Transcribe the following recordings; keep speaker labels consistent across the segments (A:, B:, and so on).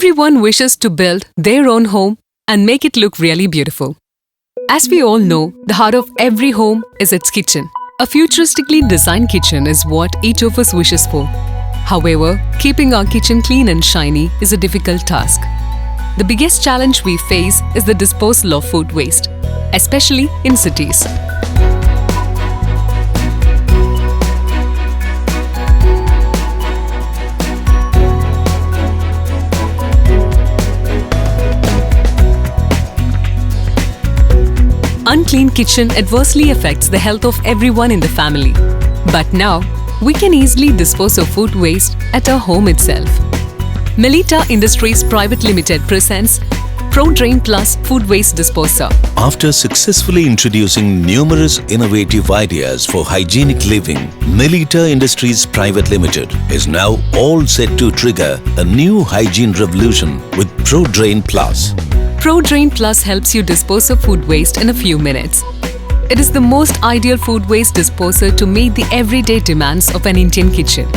A: Everyone wishes to build their own home and make it look really beautiful. As we all know, the heart of every home is its kitchen. A futuristically designed kitchen is what each of us wishes for. However, keeping our kitchen clean and shiny is a difficult task. The biggest challenge we face is the disposal of food waste, especially in cities. Unclean kitchen adversely affects the health of everyone in the family. But now, we can easily dispose of food waste at our home itself. Melita Industries Private Limited presents Prodrain Plus Food Waste Disposer.
B: After successfully introducing numerous innovative ideas for hygienic living, Melita Industries Private Limited is now all set to trigger a new hygiene revolution with Prodrain Plus.
A: Prodrain Plus helps you dispose of food waste in a few minutes. It is the most ideal food waste disposer to meet the everyday demands of an Indian kitchen.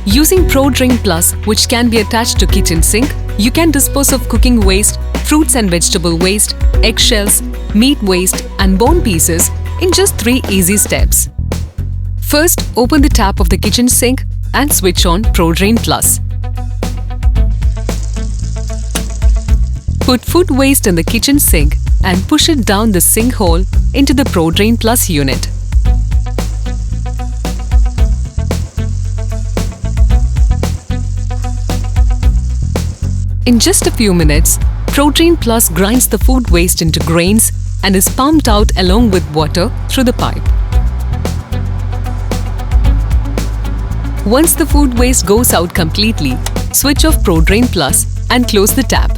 A: Using Prodrain Plus, which can be attached to kitchen sink, you can dispose of cooking waste, fruits and vegetable waste, eggshells, meat waste and bone pieces in just 3 easy steps. First, open the tap of the kitchen sink and switch on Prodrain Plus. Put food waste in the kitchen sink and push it down the sink hole into the Prodrain Plus unit. In just a few minutes, Prodrain Plus grinds the food waste into grains and is pumped out along with water through the pipe. Once the food waste goes out completely, switch off Prodrain Plus and close the tap.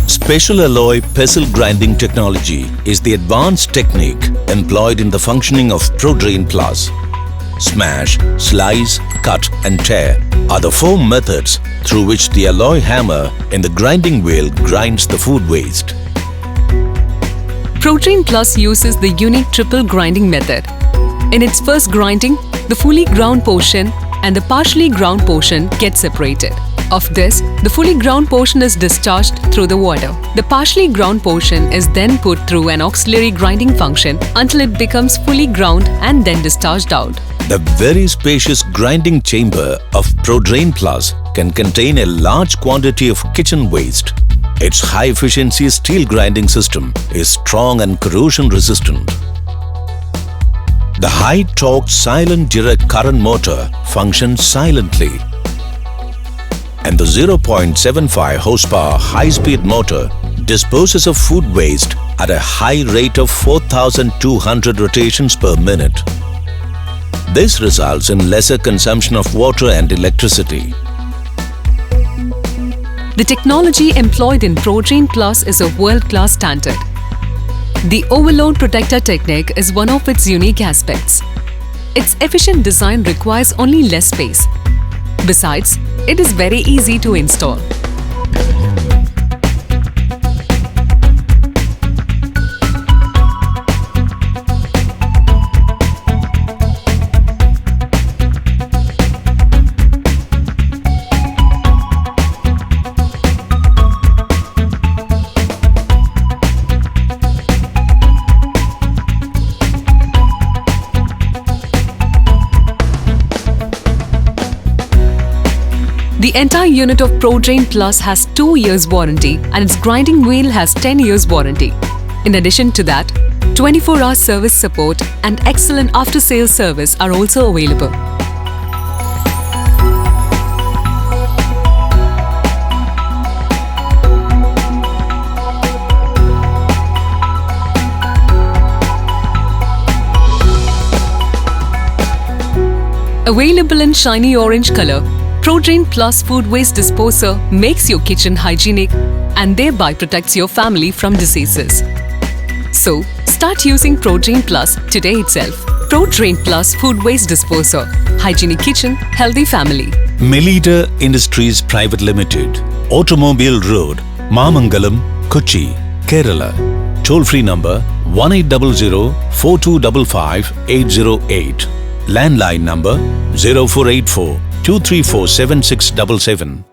B: Special alloy pestle grinding technology is the advanced technique employed in the functioning of Prodrain Plus. Smash, slice, cut and tear are the 4 methods through which the alloy hammer in the grinding wheel grinds the food waste.
A: Prodrain Plus uses the unique triple grinding method. In its first grinding, the fully ground portion and the partially ground portion get separated. Of this, the fully ground portion is discharged through the water. The partially ground portion is then put through an auxiliary grinding function until it becomes fully ground and then discharged out.
B: The very spacious grinding chamber of Prodrain Plus can contain a large quantity of kitchen waste. Its high-efficiency steel grinding system is strong and corrosion resistant. The high-torque silent direct current motor functions silently, and the 0.75 horsepower high-speed motor disposes of food waste at a high rate of 4,200 rotations per minute. This results in lesser consumption of water and electricity.
A: The technology employed in Prodrain Plus is a world-class standard. The overload protector technique is one of its unique aspects. Its efficient design requires only less space. Besides, it is very easy to install. The entire unit of Prodrain Plus has 2 years warranty and its grinding wheel has 10 years warranty. In addition to that, 24-hour service support and excellent after-sales service are also available. Available in shiny orange color, Prodrain Plus Food Waste Disposer makes your kitchen hygienic and thereby protects your family from diseases. So, start using Prodrain Plus today itself. Prodrain Plus Food Waste Disposer. Hygienic kitchen, healthy family.
B: Melita Industries Private Limited, Automobile Road, Mamangalam, Kochi, Kerala. Toll-free number 1800 4255 808. Landline number 0484 234 7677.